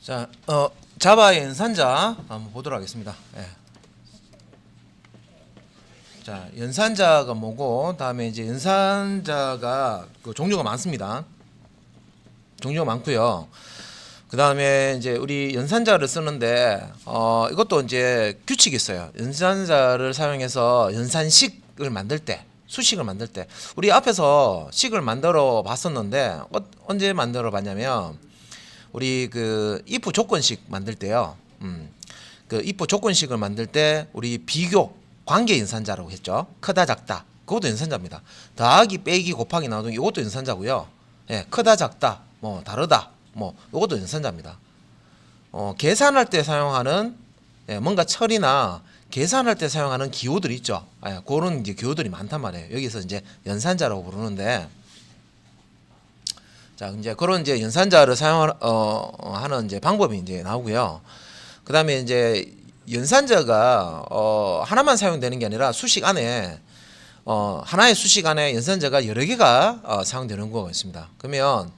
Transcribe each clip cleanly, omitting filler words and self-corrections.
자, 자바의 연산자 한번 보도록 하겠습니다. 예. 자, 연산자가 뭐고, 다음에 이제 연산자가 그 종류가 많습니다. 종류가 많고요. 그 다음에 이제 우리 연산자를 쓰는데, 이것도 이제 규칙이 있어요. 연산자를 사용해서 연산식을 만들 때, 수식을 만들 때, 우리 앞에서 식을 만들어 봤었는데, 언제 만들어 봤냐면, 우리 그 if 조건식 만들 때요. 그 if 조건식을 만들 때 우리 비교 관계 연산자라고 했죠. 크다 작다. 그것도 연산자입니다. 더하기 빼기 곱하기 나누기 이것도 연산자고요. 예, 크다 작다 뭐 다르다 뭐 이것도 연산자입니다. 계산할 때 사용하는 뭔가 처리나 계산할 때 사용하는 기호들 있죠. 그런 이제 기호들이 많단 말이에요. 여기서 이제 연산자라고 부르는데, 자, 이제 그런 이제 연산자를 사용하는 이제 방법이 이제 나오고요. 그 다음에 이제 연산자가 하나만 사용되는 게 아니라 수식 안에 하나의 수식 안에 연산자가 여러 개가 사용되는 거가 있습니다. 그러면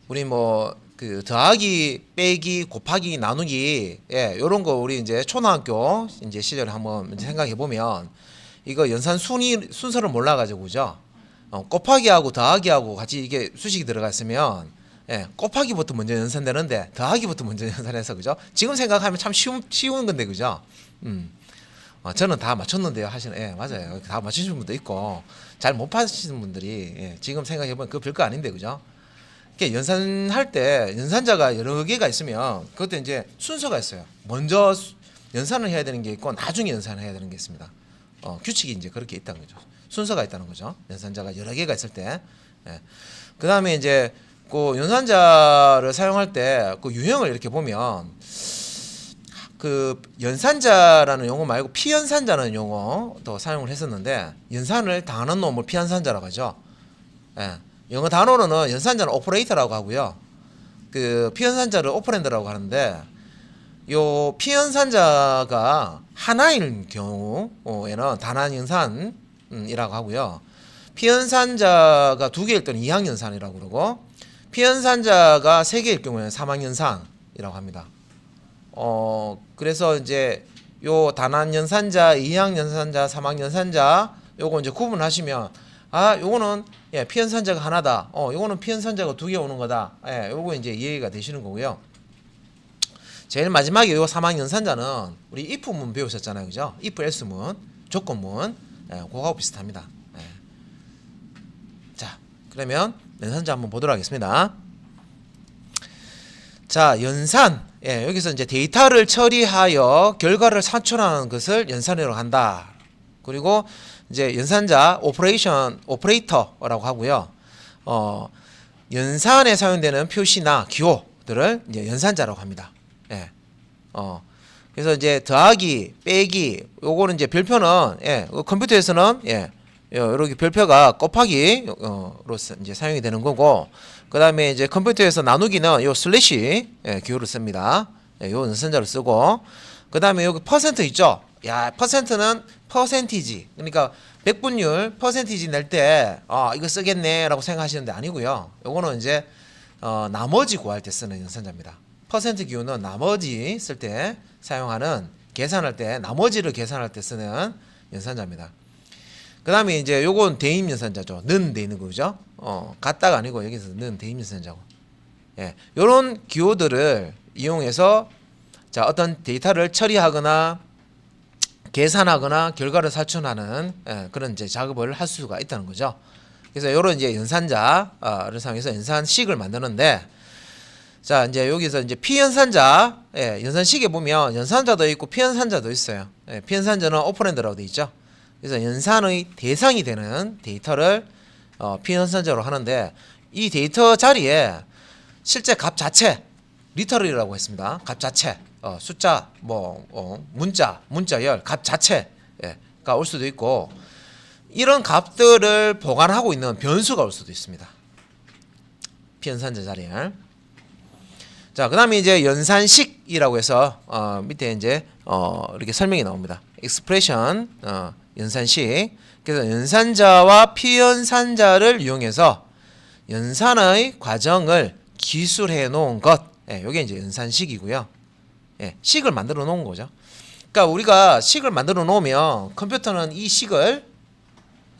우리 뭐 그 더하기, 빼기, 곱하기, 나누기, 요런 거 우리 이제 초등학교 이제 시절에 한번 생각해 보면 이거 연산 순서를 몰라 가지고 그죠? 곱하기하고 더하기하고 같이 이게 수식이 들어가 있으면 곱하기부터 먼저 연산되는데 더하기부터 먼저 연산해서 그죠? 지금 생각하면 참 쉬운 건데 그죠? 저는 다 맞췄는데요 하시는 맞아요. 다 맞추시는 분도 있고 잘 못 맞히시는 분들이 지금 생각해 보면 그거 별거 아닌데 그죠? 이렇게 연산할 때 연산자가 여러 개가 있으면 그것도 이제 순서가 있어요. 먼저 연산을 해야 되는 게 있고 나중에 연산을 해야 되는 게 있습니다. 규칙이 이제 그렇게 있다는 거죠. 순서가 있다는 거죠. 연산자가 여러 개가 있을 때. 그 다음에 이제 그 연산자를 사용할 때 그 유형을 이렇게 보면 그 연산자라는 용어 말고 피연산자라는 용어도 사용을 했었는데, 연산을 당하는 놈을 피연산자라고 하죠. 영어 단어로는 연산자는 오퍼레이터라고 하고요. 그 피연산자를 오퍼랜드라고 하는데, 요 피연산자가 하나인 경우에는 단한연산이라고 하고요. 피연산자가 두 개일 때는 이항연산이라고 그러고, 피연산자가 세 개일 경우에는 삼항연산이라고 합니다. 그래서 이제 요 단한연산자, 이항연산자, 삼항연산자 요거 이제 구분하시면 요거는 피연산자가 하나다. 요거는 피연산자가 두 개 오는 거다. 요거 이제 이해가 되시는 거고요. 제일 마지막에 요 삼항연산자는 우리 if문 배우셨잖아요. 그죠? if else문, 조건문. 그거하고 비슷합니다. 자, 그러면 연산자 한번 보도록 하겠습니다. 자, 연산. 여기서 이제 데이터를 처리하여 결과를 산출하는 것을 연산이라고 한다. 그리고 이제 연산자 오퍼레이터라고 하고요. 연산에 사용되는 표시나 기호들을 이제 연산자라고 합니다. 그래서 이제 더하기, 빼기, 요거는 이제 별표는 컴퓨터에서는 이렇게 별표가 곱하기로 이제 사용이 되는 거고, 그 다음에 이제 컴퓨터에서 나누기는 요 슬래시 기호를 씁니다. 요 연산자를 쓰고, 그 다음에 여기 퍼센트 있죠. 퍼센트는 퍼센티지, 그러니까 백분율 퍼센티지 낼 때 이거 쓰겠네라고 생각하시는데 아니고요. 요거는 이제 나머지 구할 때 쓰는 연산자입니다. 퍼센트 기호는 나머지 쓸 때 사용하는, 계산할 때 나머지를 계산할 때 쓰는 연산자입니다. 그 다음에 이제 요건 대입 연산자죠. 는 돼 있는 거죠. 같다가 아니고 여기서 는 대입 연산자고. 요런 기호들을 이용해서 자, 어떤 데이터를 처리하거나 계산하거나 결과를 산출하는 그런 이제 작업을 할 수가 있다는 거죠. 그래서 요런 이제 연산자를 사용해서 연산식을 만드는데, 자, 이제 여기서 이제 피연산자, 연산식에 보면 연산자도 있고 피연산자도 있어요. 피연산자는 오퍼랜드라고 되어 있죠. 그래서 연산의 대상이 되는 데이터를 피연산자로 하는데, 이 데이터 자리에 실제 값 자체, 리터럴이라고 했습니다. 값 자체, 숫자, 문자열, 값 자체가 올 수도 있고, 이런 값들을 보관하고 있는 변수가 올 수도 있습니다. 피연산자 자리에. 자, 그 다음에 이제 연산식이라고 해서 밑에 이제 이렇게 설명이 나옵니다. expression, 연산식. 그래서 연산자와 피연산자를 이용해서 연산의 과정을 기술해 놓은 것. 예, 요게 이제 연산식이고요. 예, 식을 만들어 놓은 거죠. 그러니까 우리가 식을 만들어 놓으면 컴퓨터는 이 식을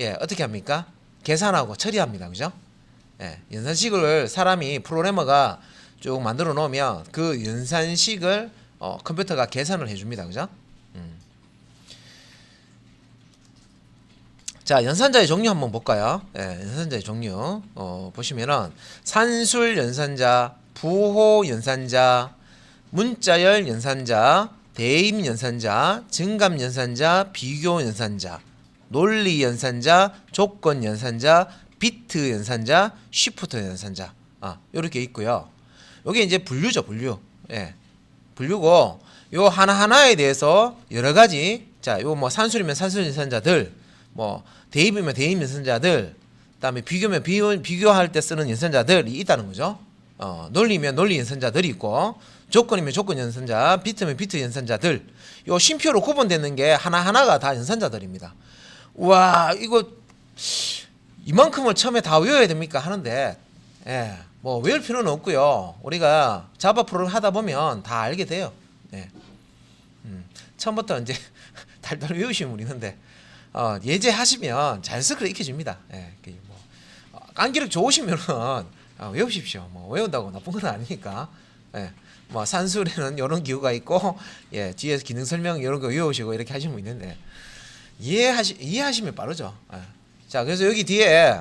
예, 어떻게 합니까? 계산하고 처리합니다. 그죠? 예, 연산식을 사람이 프로그래머가 쭉 만들어 놓으면 그 연산식을 컴퓨터가 계산을 해줍니다. 그죠? 자, 연산자의 종류 한번 볼까요? 예, 연산자의 종류 보시면은 산술 연산자, 부호 연산자, 문자열 연산자, 대입 연산자, 증감 연산자, 비교 연산자, 논리 연산자, 조건 연산자, 비트 연산자, 쉬프트 연산자. 요렇게 있고요. 요게 이제 분류죠, 분류. 예. 분류고 요 하나하나에 대해서 여러 가지 자, 요 뭐 산술이면 산술 연산자들, 뭐 대입이면 대입 연산자들, 그다음에 비교면 비교할 때 쓰는 연산자들이 있다는 거죠. 논리면 논리 연산자들이 있고 조건이면 조건 연산자, 비트면 비트 연산자들. 요 쉼표로 구분되는 게 하나하나가 다 연산자들입니다. 우와, 이거 이만큼을 처음에 다 외워야 됩니까? 하는데 예, 뭐 외울 필요는 없고요. 우리가 자바 프로그램 하다 보면 다 알게 돼요. 예. 처음부터 이제 달달 외우시면 우리는데 예제하시면 자연스럽게 익혀집니다. 예, 뭐 암기력 좋으시면은 외우십시오. 뭐 외운다고 나쁜 건 아니니까. 예, 뭐 산술에는 이런 기호가 있고, 예, 뒤에서 기능 설명 이런 거 외우시고 이렇게 하시면 있는데 이해하시면 빠르죠. 예. 자, 그래서 여기 뒤에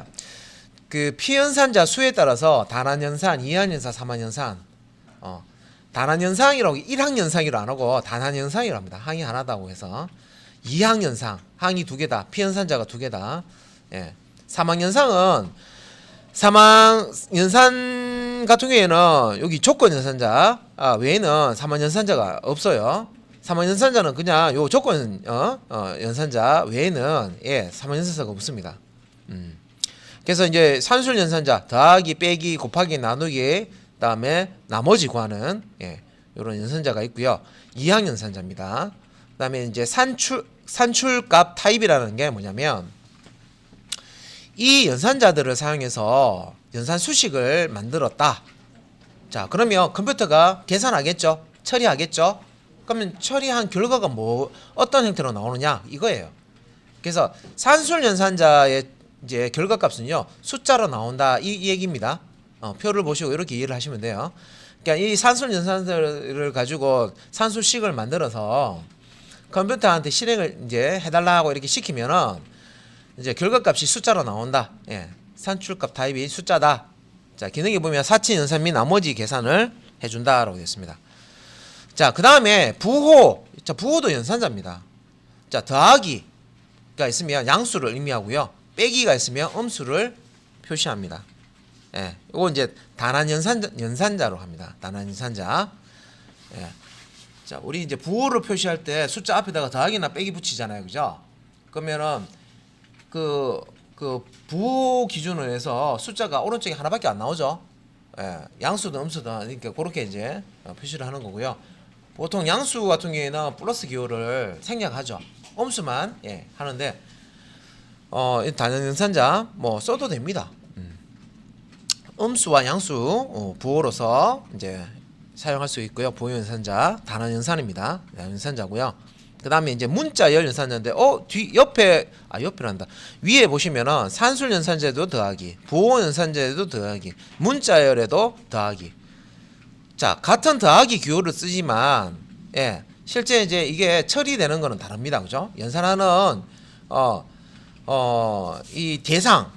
그 피연산자 수에 따라서 단한연산, 이한연산, 삼한연산, 단한연상이라고 1항연상이라고 안 하고 단한연상이라고 합니다. 항이 하나다고 해서 2항연상, 항이 두 개다. 피연산자가 두 개다. 예. 삼항연상은 삼항연산 같은 경우에는 여기 조건연산자 외에는 삼항연산자가 없어요. 삼항연산자는 그냥 요 조건 연산자 외에는 예, 삼항연산자가 없습니다. 그래서 이제 산술 연산자 더하기 빼기 곱하기 나누기 그다음에 나머지 구하는 예, 이런 연산자가 있고요. 이항 연산자입니다. 그다음에 이제 산출값 타입이라는 게 뭐냐면 이 연산자들을 사용해서 연산 수식을 만들었다. 자, 그러면 컴퓨터가 계산하겠죠? 처리하겠죠? 그러면 처리한 결과가 뭐 어떤 형태로 나오느냐 이거예요. 그래서 산술 연산자의 이제 결과값은요 숫자로 나온다 이 얘기입니다. 표를 보시고 이렇게 이해를 하시면 돼요. 그러니까 이 산술 연산자를 가지고 산술식을 만들어서 컴퓨터한테 실행을 이제 해달라고 이렇게 시키면은 이제 결과값이 숫자로 나온다. 예, 산출값 타입이 숫자다. 자, 기능에 보면 사치 연산 및 나머지 계산을 해준다라고 되어 있습니다. 자, 그 다음에 부호. 자, 부호도 연산자입니다. 자, 더하기가 있으면 양수를 의미하고요. 빼기가 있으면 음수를 표시합니다. 예, 이거 이제 단한 연산자로 합니다. 단한 연산자. 예. 자, 우리 이제 부호를 표시할 때 숫자 앞에다가 더하기나 빼기 붙이잖아요, 그죠? 그러면은 그 부호 기준으로 해서 숫자가 오른쪽에 하나밖에 안 나오죠. 예, 양수든 음수든 그러니까 그렇게 이제 표시를 하는 거고요. 보통 양수 같은 경우에는 플러스 기호를 생략하죠. 음수만 예, 하는데 단연 연산자 뭐 써도 됩니다. 음수와 양수 부호로서 이제 사용할 수 있고요. 부호 연산자 단한 연산입니다. 연산자고요. 그 다음에 이제 문자열 연산자인데 뒤 옆에란다. 위에 보시면은 산술 연산자에도 더하기, 부호 연산자에도 더하기, 문자열에도 더하기. 자, 같은 더하기 기호를 쓰지만 예, 실제 이제 이게 처리되는 거는 다릅니다. 그죠? 연산하는 이 대상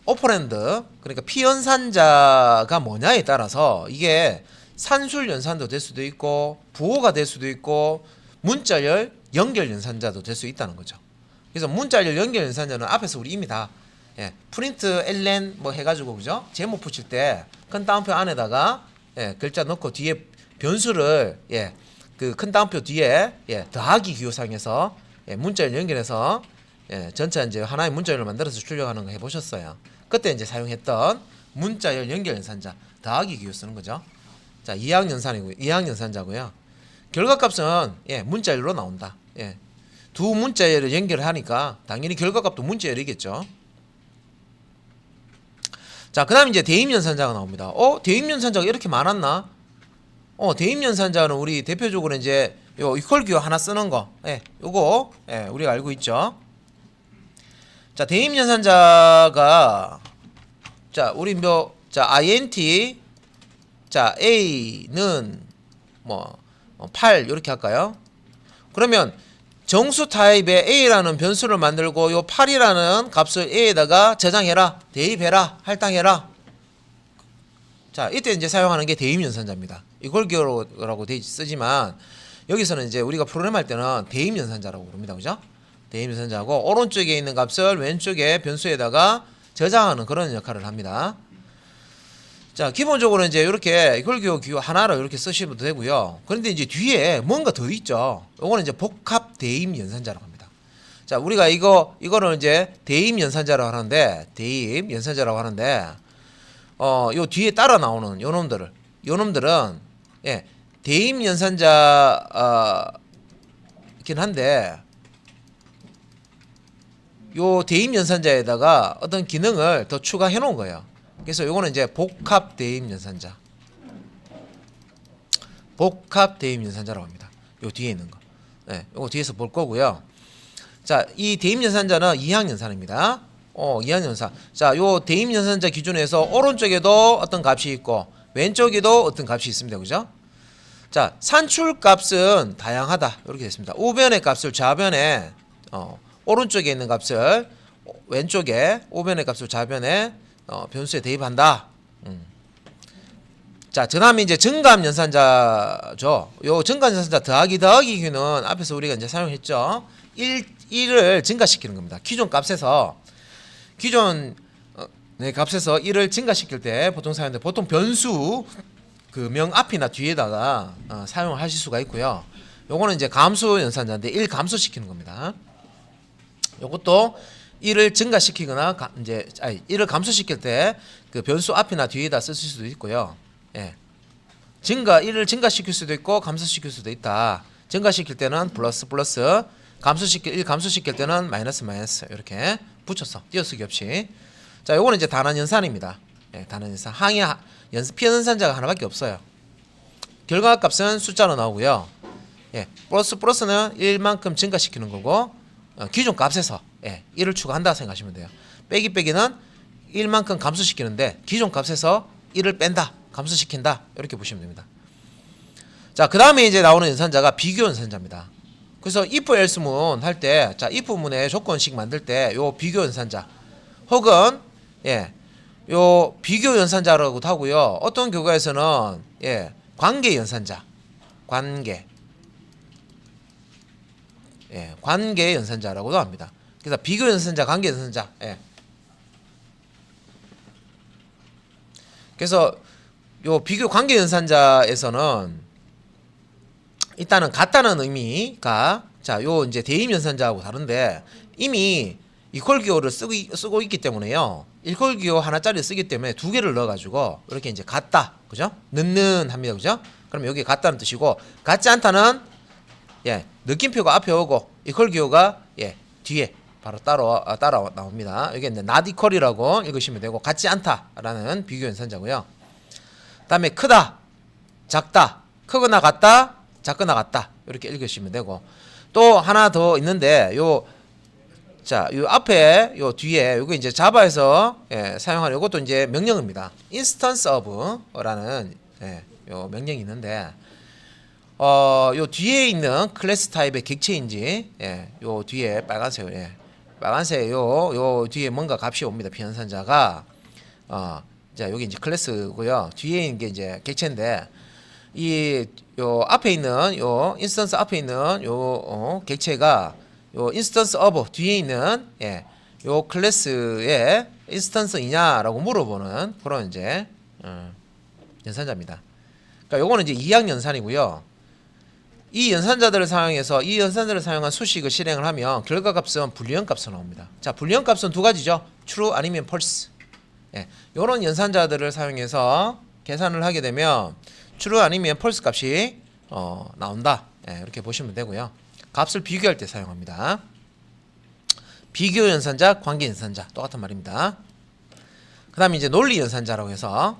오퍼랜드 그러니까 피연산자가 뭐냐에 따라서 이게 산술 연산도 될 수도 있고 부호가 될 수도 있고 문자열 연결 연산자도 될 수 있다는 거죠. 그래서 문자열 연결 연산자는 앞에서 우리 이미 다 예, 프린트 ln 뭐 해가지고 그죠? 제목 붙일 때 큰 따옴표 안에다가 예, 글자 넣고 뒤에 변수를 예, 그 큰 따옴표 뒤에 예, 더하기 기호상에서 예, 문자열 연결해서 예, 전체 이제 하나의 문자열을 만들어서 출력하는 거 해보셨어요. 그때 이제 사용했던 문자열 연결 연산자 더하기 기호 쓰는 거죠. 자, 이항 연산자고요. 결과값은 예, 문자열로 나온다. 예, 두 문자열을 연결하니까 당연히 결과값도 문자열이겠죠. 자, 그다음 이제 대입연산자가 나옵니다. 대입연산자가 이렇게 많았나? 대입연산자는 우리 대표적으로 이제 요 이퀄 기호 하나 쓰는 거, 요거 우리가 알고 있죠. 자, 대입연산자가 자, 우리 int 자 a는 8 이렇게 할까요? 그러면 정수 타입의 a라는 변수를 만들고 요 8이라는 값을 a에다가 저장해라, 대입해라, 할당해라. 자, 이때 이제 사용하는 게 대입연산자입니다. 이걸 기호라고 쓰지만 여기서는 이제 우리가 프로그램할 때는 대입연산자라고 부릅니다. 그죠? 대입연산자고 오른쪽에 있는 값을 왼쪽에 변수에다가 저장하는 그런 역할을 합니다. 자, 기본적으로 이제 이렇게 이걸 기호 하나로 이렇게 쓰시면 되고요. 그런데 이제 뒤에 뭔가 더 있죠. 요거는 이제 복합 대입 연산자라고 합니다. 자, 우리가 이거를 이제 대입 연산자라고 하는데, 요 뒤에 따라 나오는 요놈들은 대입 연산자 이긴 한데, 요 대입 연산자에다가 어떤 기능을 더 추가해 놓은 거예요. 그래서 요거는 이제 복합 대입 연산자, 복합대입연산자라고 합니다. 요 뒤에 있는 거. 요거 뒤에서 볼 거고요. 자, 이 대입연산자는 이항연산입니다. 이항연산. 자, 요 대입연산자 기준에서 오른쪽에도 어떤 값이 있고 왼쪽에도 어떤 값이 있습니다. 그죠? 자, 산출값은 다양하다. 이렇게 됐습니다. 우변의 값을 좌변에 오른쪽에 있는 값을 왼쪽에, 우변의 값을 좌변에 변수에 대입한다. 자, 그다음에 이제 증감 연산자죠. 요 증감 연산자 더하기 기는 앞에서 우리가 이제 사용했죠. 1을 증가시키는 겁니다. 기존 값에서 값에서 1을 증가시킬 때 보통 사용하는데, 보통 변수 그 명 앞이나 뒤에다가 사용을 하실 수가 있고요. 요거는 이제 감수 연산자인데 1 감소시키는 겁니다. 요것도 1을 증가시키거나 1을 감소시킬 때 그 변수 앞이나 뒤에다 쓰실 수도 있고요. 1을 증가시킬 수도 있고 감소시킬 수도 있다. 증가시킬 때는 플러스, 1 감소시킬 때는 마이너스 이렇게 붙여서 띄어쓰기 없이. 자, 요거는 이제 단원연산입니다. 단원연산. 피연산자가 하나밖에 없어요. 결과값은 숫자로 나오고요. 플러스는 1만큼 증가시키는 거고, 기존 값에서 1을 추가한다 생각하시면 돼요. 빼기는 1만큼 감소시키는데 기존 값에서 1을 뺀다, 감소시킨다, 이렇게 보시면 됩니다. 자, 그 다음에 이제 나오는 연산자가 비교 연산자입니다. 그래서 if else 문 할 때, 자, if 문의 조건식 만들 때 요 비교 연산자 혹은 요 비교 연산자라고도 하고요. 어떤 교과에서는 관계 연산자, 관계 연산자라고도 합니다. 그래서 비교 연산자, 관계 연산자. 그래서 요 비교 관계 연산자에서는 일단은 같다는 의미가, 자, 요 이제 대입 연산자하고 다른데 이미 이퀄 기호를 쓰고 있기 때문에요. 이퀄 기호 하나짜리 쓰기 때문에 두 개를 넣어가지고 이렇게 이제 같다, 그죠? 는는합니다, 그죠? 그럼 여기 같다는 뜻이고, 같지 않다는 느낌표가 앞에 오고 이퀄 기호가 뒤에 바로 따라 나옵니다. 여기 이제 not equal이라고 읽으시면 되고, 같지 않다라는 비교 연산자고요. 그다음에 크다, 작다, 크거나 같다, 작거나 같다, 이렇게 읽으시면 되고, 또 하나 더 있는데 요 앞에 요 뒤에 요거 이제 자바에서 사용하는 요것도 이제 명령입니다. instance of라는 요 명령이 있는데, 요 뒤에 있는 클래스 타입의 객체인지, 요 뒤에 빨간색 요 뒤에 뭔가 값이 옵니다. 비연산자가 자, 여기 이제 클래스고요. 뒤에 있는 게 이제 객체인데, 요 앞에 있는 요 인스턴스 앞에 있는 요 객체가 요 인스턴스 오브 뒤에 있는 요 클래스의 인스턴스이냐라고 물어보는 그런 이제 연산자입니다. 그러니까 요거는 이제 이항 연산이고요. 이 연산자들을 사용한 수식을 실행을 하면 결과값은 불리한 값으로 나옵니다. 자, 불리한 값은 두 가지죠. true 아니면 false. 요런 연산자들을 사용해서 계산을 하게 되면 true 아니면 false 값이 나온다. 이렇게 보시면 되고요. 값을 비교할 때 사용합니다. 비교 연산자, 관계 연산자 똑같은 말입니다. 그다음에 이제 논리 연산자라고 해서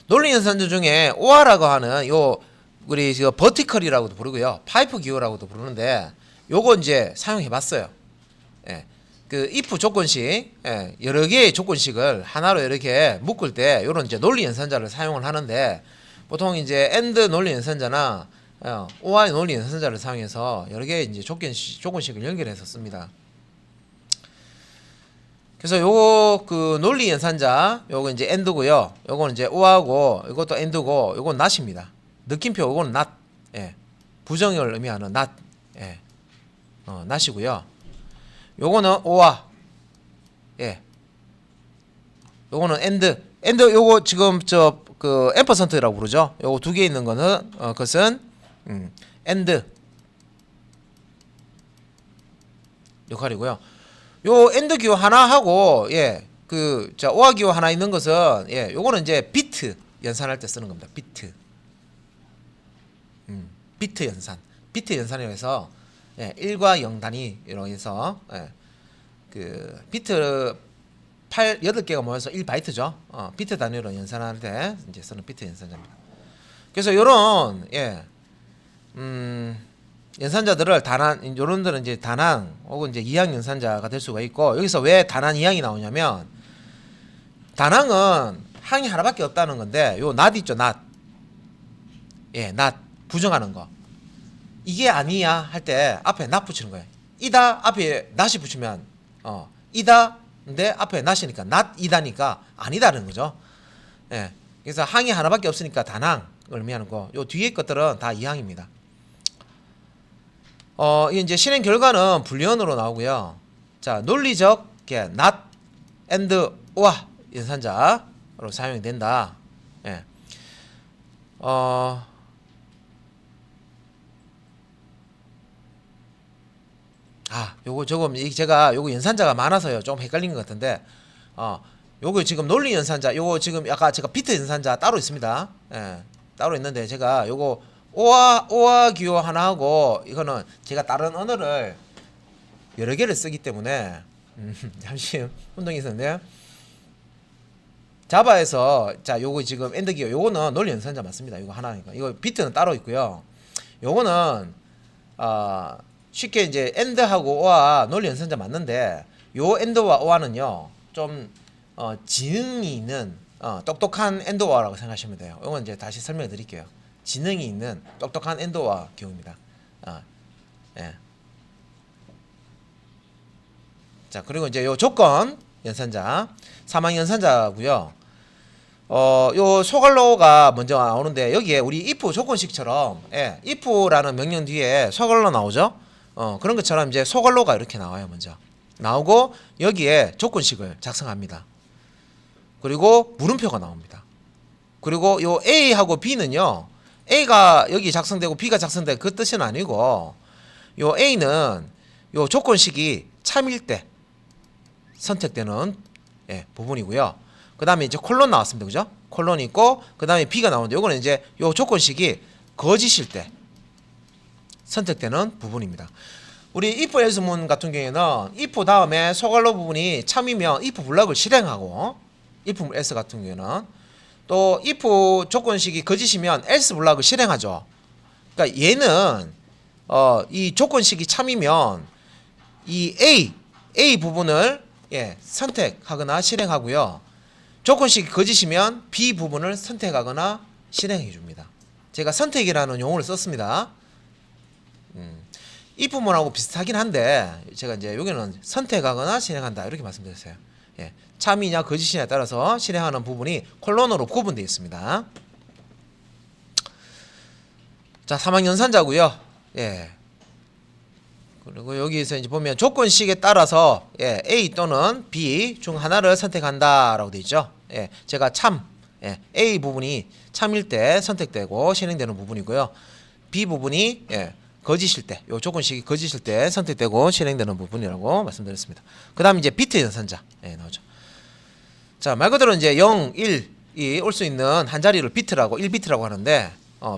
논리 연산자 중에 OR라고 하는 요 우리 저 버티컬이라고도 부르고요. 파이프 기호라고도 부르는데 요거 이제 사용해 봤어요. 예. 그 if 조건식, 예, 여러 개의 조건식을 하나로 이렇게 묶을 때 요런 이제 논리 연산자를 사용을 하는데 보통 이제 AND 논리 연산자나 OR 논리 연산자를 사용해서 여러 개의 이제 조건식을 연결해서 씁니다. 그래서 요거 그 논리 연산자 요거 이제 AND고요. 요거는 이제 OR고 이것도 AND고 요건 NOT입니다. 느낌표 요거는 NOT. 예. 부정을 의미하는 NOT. 예. NOT이고요. 요거는 OR. 예. 요거는 AND 요거 지금 저 그 앰퍼센트라고 부르죠. 요거 두 개 있는 거는 그것은 AND 역할이고요. 요 AND 기호 하나 하고 예. 그 자 OR 기호 하나 있는 것은 예. 요거는 이제 비트 연산할 때 쓰는 겁니다. 비트. 비트 연산. 비트 연산이라고 해서 예, 1과 0 단위로 해서 예, 그 비트 8개가 모여서 1바이트죠. 비트 단위로 연산할 때 이제 쓰는 비트 연산자입니다. 그래서 요런 예, 연산자들을 단한 요런들은 이제 단항 혹은 이제 이항 연산자가 될 수가 있고 여기서 왜 단한 이항이 나오냐면 단항은 항이 하나밖에 없다는 건데 요 not 있죠. not. 예, not 부정하는 거. 이게 아니야 할 때 앞에 not 붙이는 거예요. 이다 앞에 not이 붙이면 이다 근데 앞에 not이니까 not 이다니까 아니다는 거죠. 예. 그래서 항이 하나밖에 없으니까 단항을 의미하는 거. 요 뒤에 것들은 다 이항입니다. 이제 실행 결과는 불리언으로 나오고요. 자, 논리적 not and or 연산자로 사용이 된다. 예. 요거 조금 제가 요거 연산자가 많아서요. 조금 헷갈린 것 같은데 요거 지금 논리 연산자 요거 지금 아까 제가 비트 연산자 따로 있습니다. 예. 따로 있는데 제가 요거 오화 기호 하나 하고 이거는 제가 다른 언어를 여러 개를 쓰기 때문에 잠시 혼동이 있었는데 자바에서 자 요거 지금 엔드 기호 요거는 논리 연산자 맞습니다. 이거 하나니까 이거 비트는 따로 있고요. 요거는 쉽게 이제 AND하고 OR 논리 연산자 맞는데 요 AND와 OR는요 좀 지능이 있는 똑똑한 AND OR라고 생각하시면 돼요. 이건 이제 다시 설명해 드릴게요. 지능이 있는 똑똑한 AND OR 기호입니다. 예. 자 그리고 이제 요 조건 연산자 사망 연산자고요. 요 소갈로가 먼저 나오는데 여기에 우리 if 조건식처럼 예, if라는 명령 뒤에 소갈로 나오죠. 그런 것처럼 이제 소갈로가 이렇게 나와요. 먼저 나오고 여기에 조건식을 작성합니다. 그리고 물음표가 나옵니다. 그리고 요 A하고 B는요. A가 여기 작성되고 B가 작성되고 그 뜻은 아니고 요 A는 요 조건식이 참일 때 선택되는 예, 부분이고요. 그 다음에 이제 콜론 나왔습니다. 그죠? 콜론이 있고 그 다음에 B가 나오는데 요거는 이제 요 조건식이 거짓일 때 선택되는 부분입니다. 우리 if else문 같은 경우에는 if 다음에 소갈로 부분이 참이면 if 블럭을 실행하고 if else 같은 경우에는 또 if 조건식이 거짓이면 else 블럭을 실행하죠. 그러니까 얘는 이 조건식이 참이면 이 A 부분을 예, 선택하거나 실행하고요. 조건식이 거짓이면 B 부분을 선택하거나 실행해 줍니다. 제가 선택이라는 용어를 썼습니다. if문하고 비슷하긴 한데 제가 이제 여기는 선택하거나 실행한다 이렇게 말씀드렸어요. 예, 참이냐 거짓이냐에 따라서 실행하는 부분이 콜론으로 구분되어 있습니다. 자, 사망 연산자고요. 예. 그리고 여기서 이제 보면 조건식에 따라서 예, A 또는 B 중 하나를 선택한다라고 되어 있죠. 예, 제가 예, A 부분이 참일 때 선택되고 실행되는 부분이고요. B 부분이 예, 거짓일 때, 요 조건식이 거짓일 때 선택되고 실행되는 부분이라고 말씀드렸습니다. 그 다음 이제 비트 연산자 예, 나오죠. 자, 말 그대로 이제 0, 1이 올 수 있는 한 자리를 비트라고 1비트라고 하는데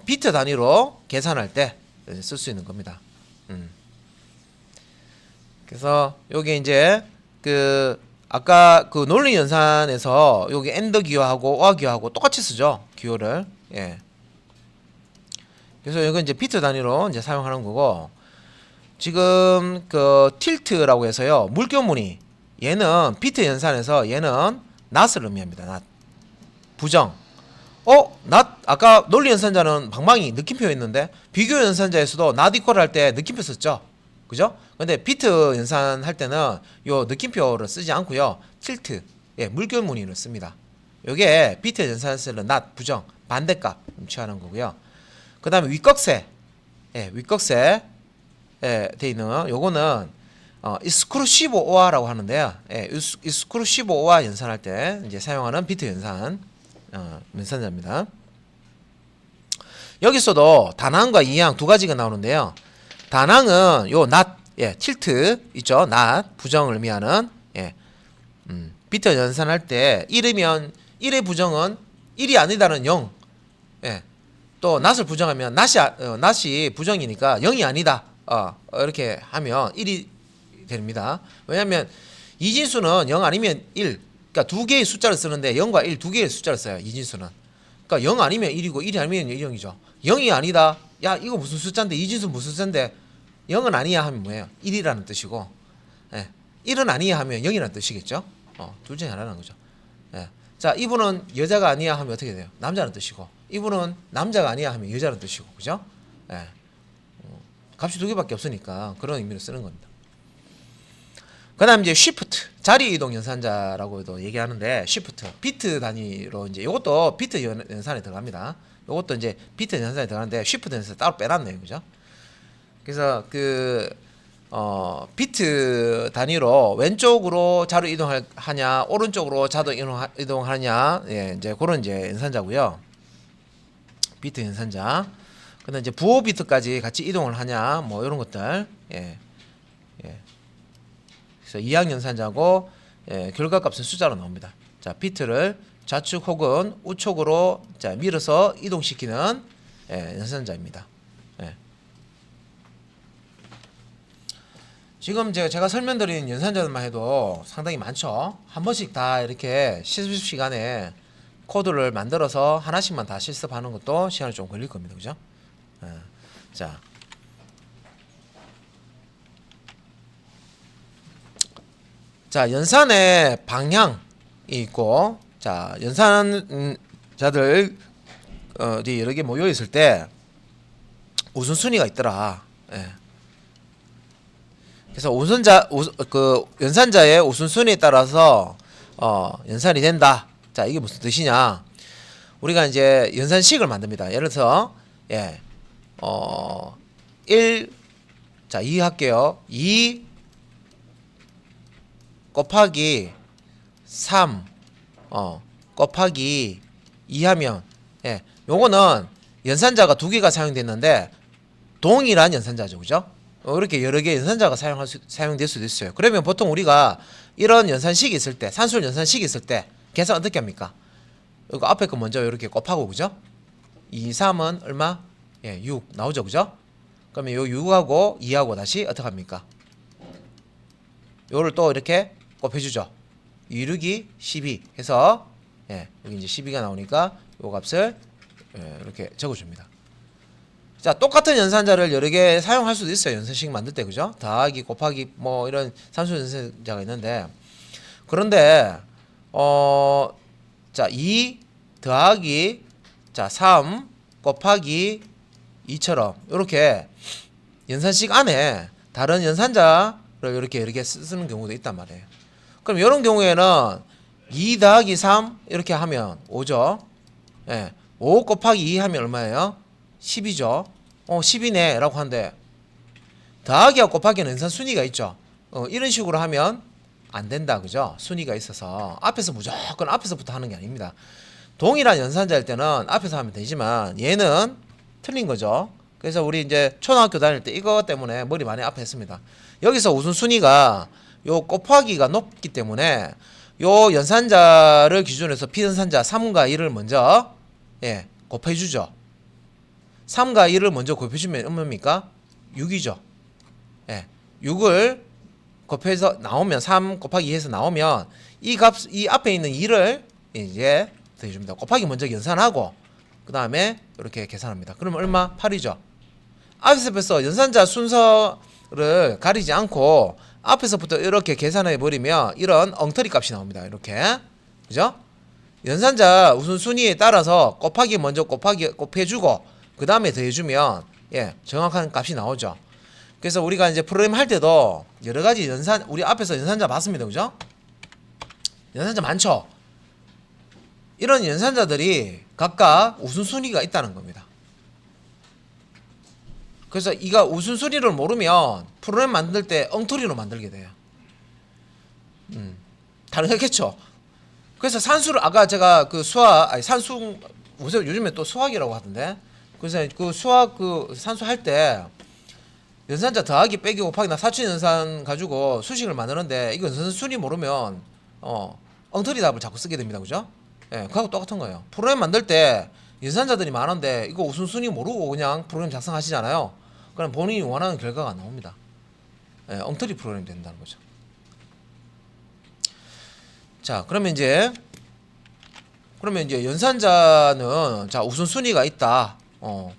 비트 단위로 계산할 때 쓸 수 있는 겁니다. 그래서 요게 이제 그 아까 그 논리 연산에서 여기 AND 기호하고 OR 기호하고 똑같이 쓰죠. 기호를. 예. 그래서 이건 이제 비트 단위로 이제 사용하는 거고, 지금 그 틸트라고 해서요. 물결무늬. 얘는 비트 연산에서 얘는 not을 의미합니다. not. 부정. not 아까 논리 연산자는 방망이 느낌표였는데 비교 연산자에서도 not equal 할 때 느낌표 썼죠. 그죠? 근데 비트 연산할 때는 요 느낌표를 쓰지 않고요. 틸트. 예, 물결무늬를 씁니다. 요게 비트 연산에서는 not 부정 반대값 취하는 거고요. 그다음에 윗꺽쇠. 예, 윗꺽쇠 예, 돼 있는 요거는 exclusive OR라고 하는데요. 예, exclusive OR 연산할 때 이제 사용하는 비트 연산 연산자입니다. 여기서도 단항과 이항 두 가지가 나오는데요. 단항은 요 not 예, 틸트 있죠. not 부정을 의미하는 예, 비트 연산할 때 1이면 1의 부정은 1이 아니다는 0. 예. 또 not을 부정하면 not이 부정이니까 0이 아니다. 이렇게 하면 1이 됩니다. 왜냐하면 이진수는 0 아니면 1. 그러니까 두 개의 숫자를 쓰는데 0과 1 두 개의 숫자를 써요. 이진수는. 그러니까 0 아니면 1이고 1이 아니면 0이죠. 0이 아니다. 야 이거 무슨 숫자인데 이진수 무슨 숫자인데 0은 아니야 하면 뭐예요? 1이라는 뜻이고 예. 1은 아니야 하면 0이라는 뜻이겠죠. 둘 중에 하나라는 거죠. 예. 자 이분은 여자가 아니야 하면 어떻게 돼요? 남자는 뜻이고 이분은 남자가 아니야 하면 여자는 뜻이고 그죠? 예. 값이 두 개밖에 없으니까 그런 의미로 쓰는 겁니다. 그 다음 이제 shift 자리 이동 연산자라고도 얘기하는데 shift 비트 단위로 이제 이것도 비트 연산에 들어갑니다. 이것도 이제 비트 연산에 들어가는데 shift 연산 따로 빼놨네요, 그죠? 그래서 그 비트 단위로 왼쪽으로 자리 이동하냐 오른쪽으로 자동 이동하냐 예, 이제 그런 이제 연산자고요. 비트 연산자. 근데 이제 부호 비트까지 같이 이동을 하냐 뭐 이런 것들 예. 예. 그래서 이항 연산자고 예, 결과값은 숫자로 나옵니다. 자 비트를 좌측 혹은 우측으로 자 밀어서 이동시키는 예, 연산자입니다. 예. 지금 제가 설명드린 연산자들만 해도 상당히 많죠. 한 번씩 다 이렇게 실습 시간에 코드를 만들어서 하나씩만 다 실습하는 것도 시간이 좀 걸릴 겁니다. 그죠? 자, 연산의 방향이 있고, 자, 연산자들 여러 개 모여 있을 때 우선순위가 있더라. 예. 그래서 연산자의 우선순위에 따라서 연산이 된다. 자, 이게 무슨 뜻이냐? 우리가 이제 연산식을 만듭니다. 예를 들어서 예. 1 자, 2 할게요. 2 곱하기 3 곱하기 2 하면 예. 요거는 연산자가 두 개가 사용됐는데 동일한 연산자죠. 그죠? 이렇게 여러 개의 연산자가 사용될 수도 있어요. 그러면 보통 우리가 이런 연산식이 있을 때, 산술 연산식이 있을 때 계산 어떻게 합니까? 이거 앞에 거 먼저 이렇게 곱하고 그죠? 2, 3은 얼마? 예, 6 나오죠. 그죠? 그러면 요 6하고 2하고 다시 어떻게 합니까? 요를 또 이렇게 곱해주죠. 2, 6이 12 해서 예, 여기 이제 12가 나오니까 요 값을 예, 이렇게 적어줍니다. 자, 똑같은 연산자를 여러 개 사용할 수도 있어요. 연산식 만들 때 그죠? 더하기 곱하기 뭐 이런 산수 연산자가 있는데 그런데 자, 2 더하기 자, 3 곱하기 2처럼 이렇게 연산식 안에 다른 연산자를 이렇게 쓰는 경우도 있단 말이에요. 그럼 이런 경우에는 2 더하기 3 이렇게 하면 5죠. 예. 5 곱하기 2 하면 얼마예요? 10이죠. 10이네 라고 하는데 더하기와 곱하기는 연산 순위가 있죠. 이런 식으로 하면 안 된다. 그죠? 순위가 있어서 앞에서 무조건 앞에서부터 하는 게 아닙니다. 동일한 연산자일 때는 앞에서 하면 되지만 얘는 틀린 거죠. 그래서 우리 이제 초등학교 다닐 때 이거 때문에 머리 많이 아팠습니다. 여기서 우선순위가 요 곱하기가 높기 때문에 요 연산자를 기준으로 해서 피연산자 3과 1을 먼저 예, 곱해주죠. 3과 1을 먼저 곱해주면 얼마입니까? 6이죠. 예, 6을 곱해서 나오면 3 곱하기 2에서 나오면 이 값, 이 앞에 있는 2를 이제 더해줍니다. 곱하기 먼저 연산하고 그 다음에 이렇게 계산합니다. 그러면 얼마? 8이죠. 앞에서 연산자 순서를 가리지 않고 앞에서부터 이렇게 계산해 버리면 이런 엉터리 값이 나옵니다. 이렇게. 그죠? 연산자 우선순위에 따라서 곱하기 먼저 곱해주고 그 다음에 더해주면 예, 정확한 값이 나오죠. 그래서 우리가 이제 프로그램 할 때도 여러 가지 우리 앞에서 연산자 봤습니다. 그죠? 연산자 많죠? 이런 연산자들이 각각 우선순위가 있다는 겁니다. 그래서 이가 우선순위를 모르면 프로그램 만들 때 엉터리로 만들게 돼요. 다르겠죠? 그래서 산수를 아까 제가 그 산수 요즘에 또 수학이라고 하던데 그래서 그 수학 그 산수 할 때 연산자 더하기 빼기 곱하기나 사춘 연산 가지고 수식을 만드는데 이거 연산순위 모르면 엉터리 답을 자꾸 쓰게 됩니다. 그죠? 예, 그하고 똑같은 거예요. 프로그램 만들 때 연산자들이 많은데 이거 우선순위 모르고 그냥 프로그램 작성하시잖아요. 그럼 본인이 원하는 결과가 안 나옵니다. 예, 엉터리 프로그램이 된다는 거죠. 자, 그러면 이제 연산자는 자 우선순위가 있다.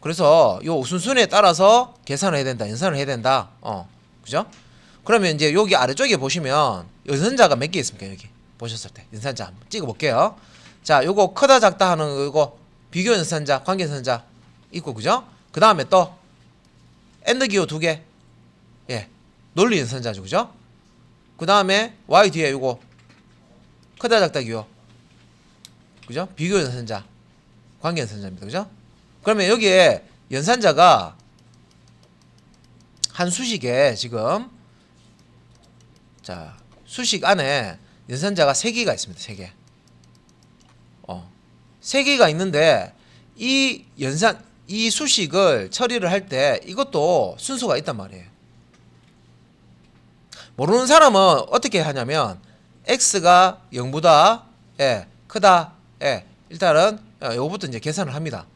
그래서 요 우선순위에 따라서 계산을 해야 된다. 연산을 해야 된다. 그죠? 그러면 이제 여기 아래쪽에 보시면 연산자가 몇 개 있습니까? 여기 보셨을 때 연산자 한번 찍어 볼게요. 자, 요거 크다 작다 하는 요거 비교 연산자, 관계 연산자 있고 그죠? 그 다음에 또 AND 기호 2개, 예, 논리 연산자죠, 그죠? 그 다음에 Y 뒤에 요거 크다 작다 기호, 그죠? 비교 연산자, 관계 연산자입니다, 그죠? 그러면 여기에 연산자가 한 수식에 지금 자 수식 안에 연산자가 3개가 있습니다. 3개. 3개가 있는데 이 수식을 처리를 할 때 이것도 순서가 있단 말이에요. 모르는 사람은 어떻게 하냐면 x가 0보다 크다. 일단은 요거부터 이제 계산을 합니다.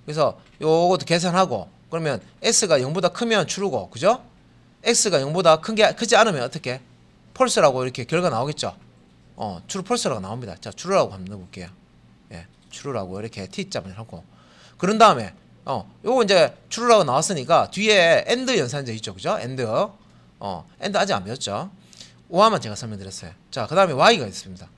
그래서 요것도 계산하고 그러면 x가 0보다 크면 true고 그죠? x가 0보다 크지 않으면 어떻게? false라고 이렇게 결과 나오겠죠. true false라고 나옵니다. 자, true라고 한번 넣어볼게요. 예, true라고 이렇게 t자를 하고 그런 다음에 요거 이제 true라고 나왔으니까 뒤에 and 연산자 있죠, 그죠? and 아직 안 배웠죠. 오화만 제가 설명드렸어요. 자, 그 다음에 y가 있습니다.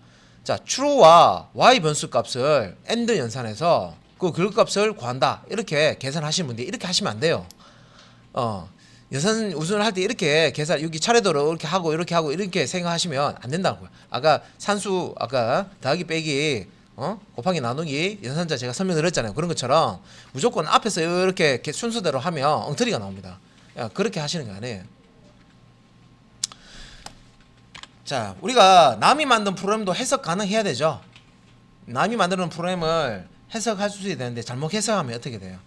자, true와 y 변수 값을 and 연산해서 그 결과값을 구한다. 이렇게 계산하시는 분들이 이렇게 하시면 안 돼요. 연산 우선을 할 때 이렇게 계산 여기 차례대로 이렇게 하고 이렇게 생각하시면 안 된다고요. 아까 산수 아까 더하기 빼기 곱하기 나누기 연산자 제가 설명드렸잖아요. 그런 것처럼 무조건 앞에서 이렇게 순서대로 하면 엉터리가 나옵니다. 그렇게 하시는 게 아니에요. 자, 우리가 남이 만든 프로그램도 해석 가능해야 되죠. 남이 만드는 프로그램을 해석할 수 있어야 되는데 잘못 해석하면 어떻게 돼요?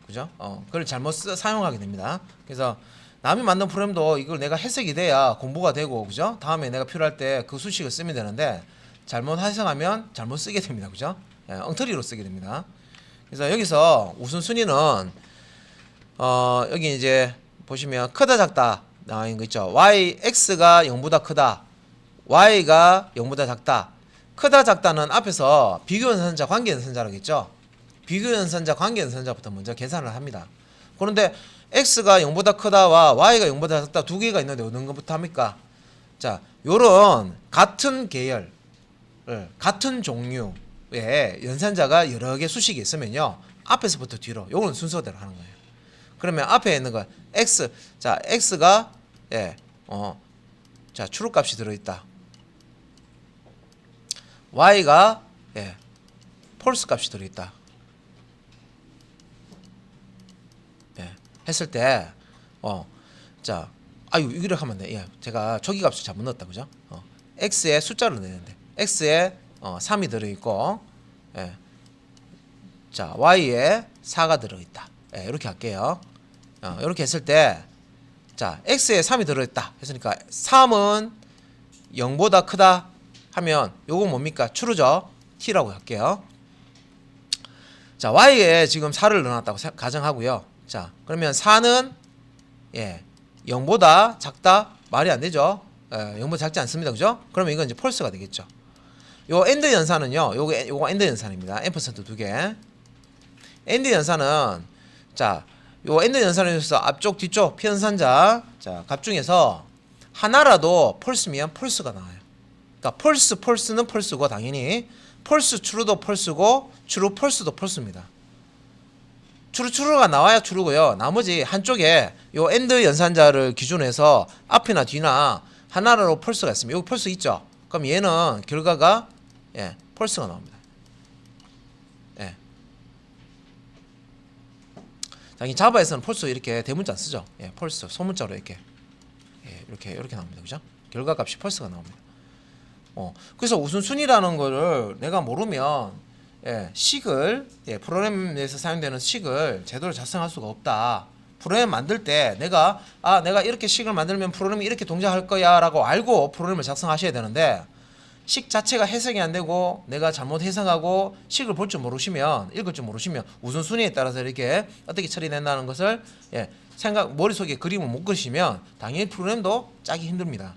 그죠? 그걸 잘못 사용하게 됩니다. 그래서 남이 만든 프로그램도 이걸 내가 해석이 돼야 공부가 되고, 그죠? 다음에 내가 필요할 때 그 수식을 쓰면 되는데 잘못 해석하면 잘못 쓰게 됩니다. 그죠? 엉터리로 쓰게 됩니다. 그래서 여기서 우선순위는 여기 이제 보시면 크다 작다 나와 있는 거 있죠. x가 0보다 크다, y가 0보다 작다. 크다 작다는 앞에서 비교 연산자, 관계 연산자라고 했죠. 비교 연산자, 관계 연산자부터 먼저 계산을 합니다. 그런데 x가 0보다 크다와 y가 0보다 작다 두 개가 있는데 어느 것부터 합니까? 자, 요런 같은 계열, 같은 종류의 연산자가 여러 개 수식이 있으면요, 앞에서부터 뒤로 요건 순서대로 하는 거예요. 그러면 앞에 있는 거 x, 자 x가 자 true 값이 들어있다. y가 false 값이 들어있다. 했을 때 자 이렇게 하면 안 돼. 제가 저기 값을 잘못 넣었다, 그죠? x에 숫자를 넣는데 x에 3이 들어있고 자 y에 4가 들어있다. 이렇게 할게요. 이렇게 했을 때 자 x에 3이 들어있다 했으니까 3은 0보다 크다 하면 요건 뭡니까? true죠. t라고 할게요. 자 y에 지금 4를 넣어놨다고 가정하고요. 자 그러면 4는 0보다 작다? 말이 안 되죠. 0보다 작지 않습니다. 그죠? 그러면 이건 이제 펄스가 되겠죠. 요 엔드 연산은요. 요거 엔드 연산입니다. 앰퍼센트 두 개. 엔드 연산은 자, 요 엔드 연산에서 앞쪽 뒤쪽 피연산자 자, 값 중에서 하나라도 펄스면 펄스가 나와요. 그러니까 펄스는 펄스고 당연히 펄스 트루도 펄스고 트루 펄스도 펄스입니다. 트루가 나와야 트루고요. 나머지 한쪽에 요 엔드 연산자를 기준으로 해서 앞이나 뒤나 하나로 펄스가 있습니다. 여기 펄스 있죠? 그럼 얘는 결과가 펄스가 나옵니다. 당연히 자바에서는 펄스 이렇게 대문자 안 쓰죠. 펄스 소문자로 이렇게 이렇게 나옵니다. 그죠? 결과값이 펄스가 나옵니다. 그래서 우선순위라는 거를 내가 모르면 식을 프로그램에서 사용되는 식을 제대로 작성할 수가 없다. 프로그램 만들 때 내가 이렇게 식을 만들면 프로그램이 이렇게 동작할 거야라고 알고 프로그램을 작성하셔야 되는데 식 자체가 해석이 안 되고 내가 잘못 해석하고 식을 볼 줄 모르시면 읽을 줄 모르시면 우선순위에 따라서 이렇게 어떻게 처리된다는 것을 머릿속에 그림을 못 그리시면 당연히 프로그램도 짜기 힘듭니다.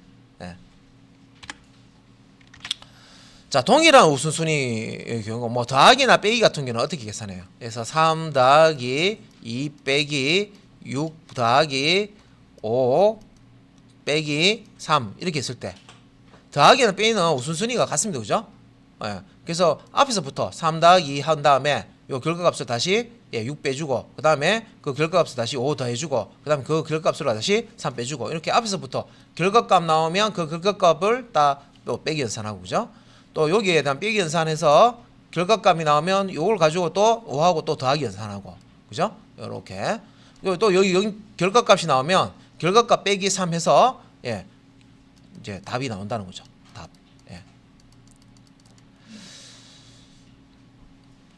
자, 동일한 우선순위의 경우 뭐 더하기나 빼기 같은 경우는 어떻게 계산해요? 그래서 3 더하기 2 빼기 6 더하기 5 빼기 3 이렇게 했을 때 더하기나 빼기는 우선순위가 같습니다. 그죠? 그래서 앞에서부터 3 더하기 2 한 다음에 요 결과값을 다시 6 빼주고 그 다음에 그 결과값을 다시 5 더해주고 그 다음에 그 결과값으로 다시 3 빼주고 이렇게 앞에서부터 결과값 나오면 그 결과값을 다 또 빼기 연산하고 그죠? 또 여기에 대한 빼기 연산해서 결과값이 나오면 요걸 가지고 또 5하고 또 더하기 연산하고 그죠? 요렇게 또 여기 결과값이 나오면 결과값 빼기 3 해서 이제 답이 나온다는 거죠. 답.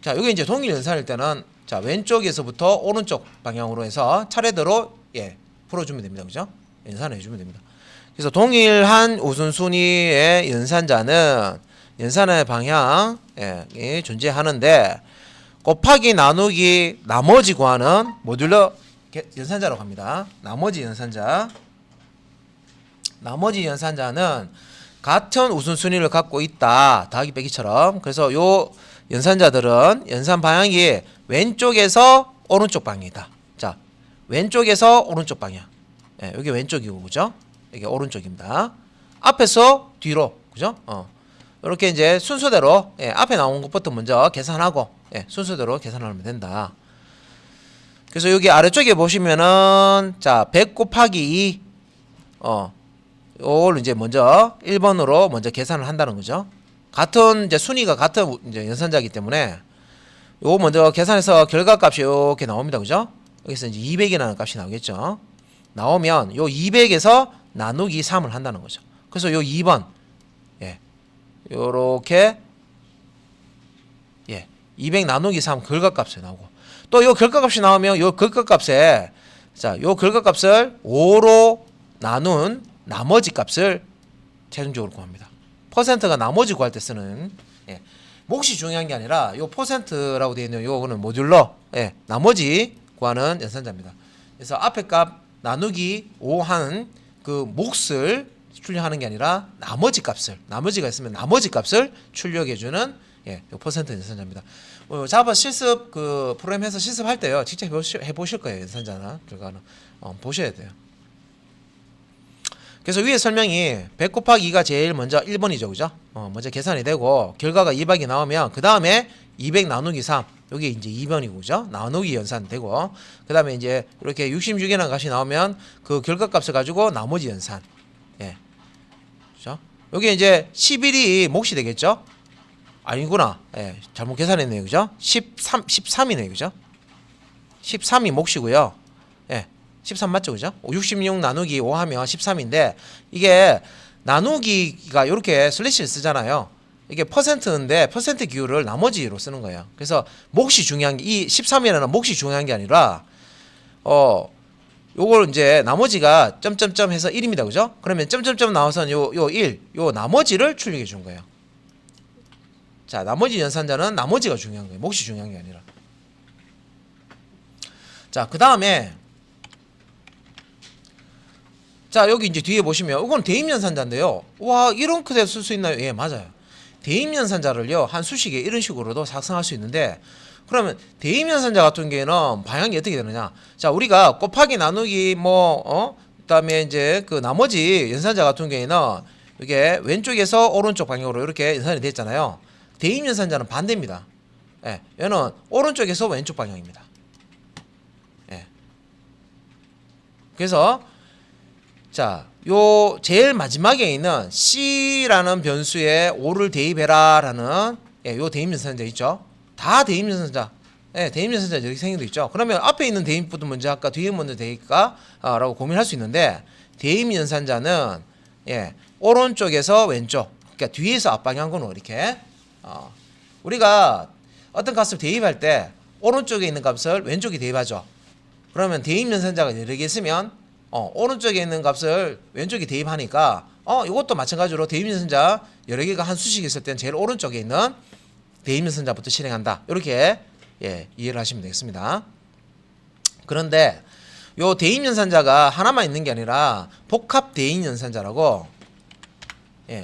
자, 여기 이제 동일 연산일 때는 자, 왼쪽에서부터 오른쪽 방향으로 해서 차례대로 풀어주면 됩니다. 그죠? 연산을 해주면 됩니다. 그래서 동일한 우선순위의 연산자는 연산의 방향이 존재하는데 곱하기 나누기 나머지 구하는 모듈러 연산자라고 합니다. 나머지 연산자는 같은 우선순위를 갖고 있다. 더하기 빼기처럼. 그래서 요 연산자들은 연산 방향이 왼쪽에서 오른쪽 방향이다. 자, 왼쪽에서 오른쪽 방향. 여기 왼쪽이고 그죠? 이게 오른쪽입니다. 앞에서 뒤로 그죠? 이렇게 이제 순서대로 앞에 나온 것부터 먼저 계산하고 순서대로 계산하면 된다. 그래서 여기 아래쪽에 보시면은 자, 100 곱하기 2 요걸 이제 먼저 1번으로 먼저 계산을 한다는 거죠. 같은 이제 순위가 같은 이제 연산자이기 때문에 요거 먼저 계산해서 결과값이 이렇게 나옵니다. 그죠? 여기서 이제 200이라는 값이 나오겠죠. 나오면 요 200에서 나누기 3을 한다는 거죠. 그래서 요 2번 요렇게 200 나누기 3 결과값이 나오고 또 요 결과값이 나오면 요 결과값에 자, 요 결과값을 5로 나눈 나머지 값을 최종적으로 구합니다. 퍼센트가 나머지 구할 때 쓰는 몫이 중요한 게 아니라 요 퍼센트라고 되어 있는 요거는 모듈러 나머지 구하는 연산자입니다. 그래서 앞에 값 나누기 5 한 그 몫을 출력하는 게 아니라 나머지 값을 나머지가 있으면 나머지 값을 출력해 주는 요 퍼센트 연산자입니다. 자바 실습 그 프로그램에서 실습할 때요. 직접 해 보실 거예요. 연산자나 결과는 보셔야 돼요. 그래서 위에 설명이 100 곱하기 2가 제일 먼저 1번이죠. 그죠? 먼저 계산이 되고 결과가 200이 나오면 그 다음에 200 나누기 3 여기 이제 2번이고 그죠? 나누기 연산되고 그 다음에 이제 이렇게 66이라는 값이 나오면 그 결과값을 가지고 나머지 연산 그죠? 여기 이제 11이 몫이 되겠죠? 아니구나. 잘못 계산했네요. 그죠? 13이네요. 그죠? 13이 몫이고요. 13 맞죠? 그죠? 66 나누기 5 하면 13인데 이게 나누기가 이렇게 슬래시를 쓰잖아요. 이게 퍼센트인데 퍼센트 기호를 나머지로 쓰는 거예요. 그래서 몫이 중요한 게 이 13이라는 몫이 중요한 게 아니라 요걸 이제 나머지가 점점점 해서 1입니다. 그죠? 그러면 점점점 나와서 요 1, 요 나머지를 출력해 준 거예요. 자, 나머지 연산자는 나머지가 중요한 거예요. 몫이 중요한 게 아니라. 자, 그 다음에 자, 여기 이제 뒤에 보시면 이건 대입연산자인데요. 와, 이런 그대로 쓸 수 있나요? 예, 맞아요. 대입연산자를요 한 수식에 이런 식으로도 작성할 수 있는데, 그러면 대입연산자 같은 경우에는 방향이 어떻게 되느냐? 자, 우리가 곱하기 나누기 그다음에 이제 그 나머지 연산자 같은 경우에는 이게 왼쪽에서 오른쪽 방향으로 이렇게 연산이 됐잖아요. 대입연산자는 반대입니다. 예, 얘는 오른쪽에서 왼쪽 방향입니다. 예. 그래서 자, 요 제일 마지막에 있는 C라는 변수에 5를 대입해라라는 요 대입연산자 있죠. 다 대입연산자. 예, 대입연산자 이렇게 생긴 있죠. 그러면 앞에 있는 대입부터 먼저 할까, 뒤에 먼저 대입까라고 고민할 수 있는데, 대입연산자는 오른쪽에서 왼쪽, 그러니까 뒤에서 앞방향으로 이렇게 우리가 어떤 값을 대입할 때 오른쪽에 있는 값을 왼쪽에 대입하죠. 그러면 대입연산자가 여러 개 있으면 오른쪽에 있는 값을 왼쪽에 대입하니까 이것도 마찬가지로 대입연산자 여러 개가 한 수식이 있을 때는 제일 오른쪽에 있는 대입연산자부터 실행한다. 이렇게 이해를 하시면 되겠습니다. 그런데 요 대입연산자가 하나만 있는 게 아니라 복합 대입연산자라고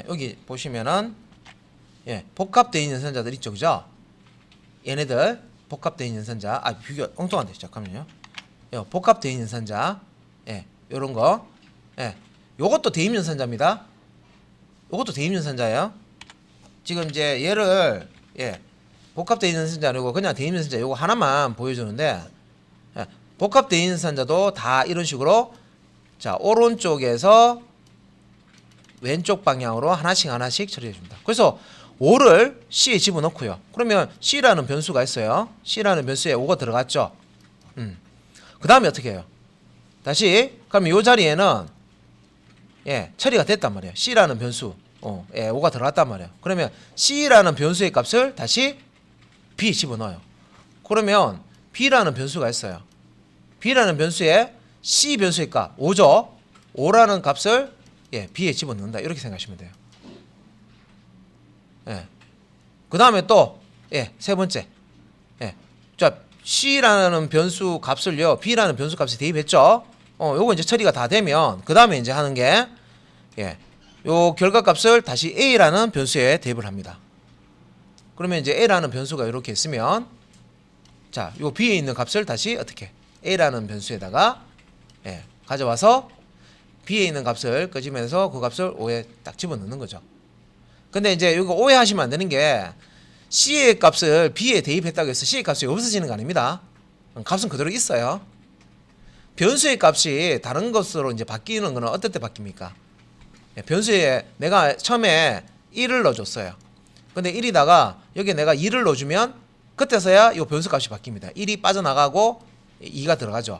여기 보시면은 복합 대입연산자들 있죠, 그죠? 얘네들 복합 대입연산자 비교 엉뚱한데 잠깐만요. 복합 대입연산자 요런 거 요것도 대입연산자입니다. 요것도 대입연산자예요. 지금 이제 얘를 복합 대입연산자 아니고 그냥 대입연산자 요거 하나만 보여주는데, 복합 대입연산자도 다 이런 식으로 자 오른쪽에서 왼쪽 방향으로 하나씩 처리해 줍니다. 그래서 5를 C에 집어넣고요. 그러면 C라는 변수가 있어요. C라는 변수에 5가 들어갔죠. 그 다음에 어떻게 해요? 다시 그러면 이 자리에는 처리가 됐단 말이에요. C라는 변수 5가 들어갔단 말이에요. 그러면 C라는 변수의 값을 다시 B에 집어넣어요. 그러면 B라는 변수가 있어요. B라는 변수에 C 변수의 값 5죠. 5라는 값을 B에 집어넣는다. 이렇게 생각하시면 돼요. 그 다음에 또 세 번째 자 C라는 변수 값을요 B라는 변수 값에 대입했죠. 요거 이제 처리가 다 되면 그 다음에 이제 하는 게 요 결과값을 다시 A라는 변수에 대입을 합니다. 그러면 이제 A라는 변수가 이렇게 있으면 자 요 B에 있는 값을 다시 어떻게 A라는 변수에다가 가져와서 B에 있는 값을 끄집어내서 그 값을 5에 딱 집어넣는 거죠. 근데 이제 이거 오해하시면 안 되는 게 C의 값을 B에 대입했다고 해서 C의 값이 없어지는 거 아닙니다. 값은 그대로 있어요. 변수의 값이 다른 것으로 이제 바뀌는 거는 어떨 때 바뀝니까? 변수에 내가 처음에 1을 넣어줬어요. 근데 1이다가 여기에 내가 2를 넣어주면 그때서야 이 변수 값이 바뀝니다. 1이 빠져나가고 2가 들어가죠.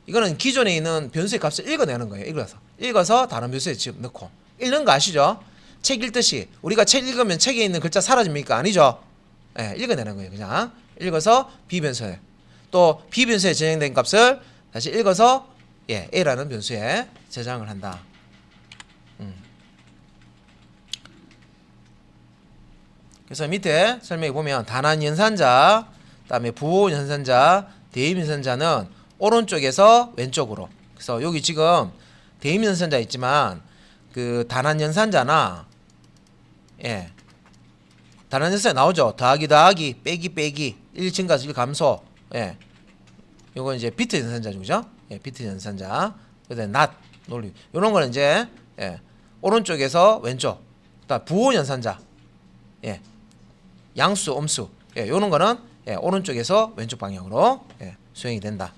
이거는 기존에 있는 변수의 값을 읽어내는 거예요. 읽어서 다른 변수에 지금 넣고. 읽는 거 아시죠? 책 읽듯이 우리가 책 읽으면 책에 있는 글자 사라집니까? 아니죠. 읽어내는 거예요. 그냥 읽어서 B변수에 또 B변수에 저장된 값을 다시 읽어서 A라는 변수에 저장을 한다. 그래서 밑에 설명해 보면 단한연산자, 그다음에 부호연산자, 대입연산자는 오른쪽에서 왼쪽으로. 그래서 여기 지금 대입연산자 있지만 그 단한연산자나 단한연산자 나오죠. 더하기 빼기 1 증가서 1 감소. 요거 이제 비트 연산자죠, 그죠? 비트 연산자. 그다음에 not 논리. 요런 거는 이제 오른쪽에서 왼쪽. 그다음 부호 연산자. 양수, 음수. 요런 거는 오른쪽에서 왼쪽 방향으로 수행이 된다.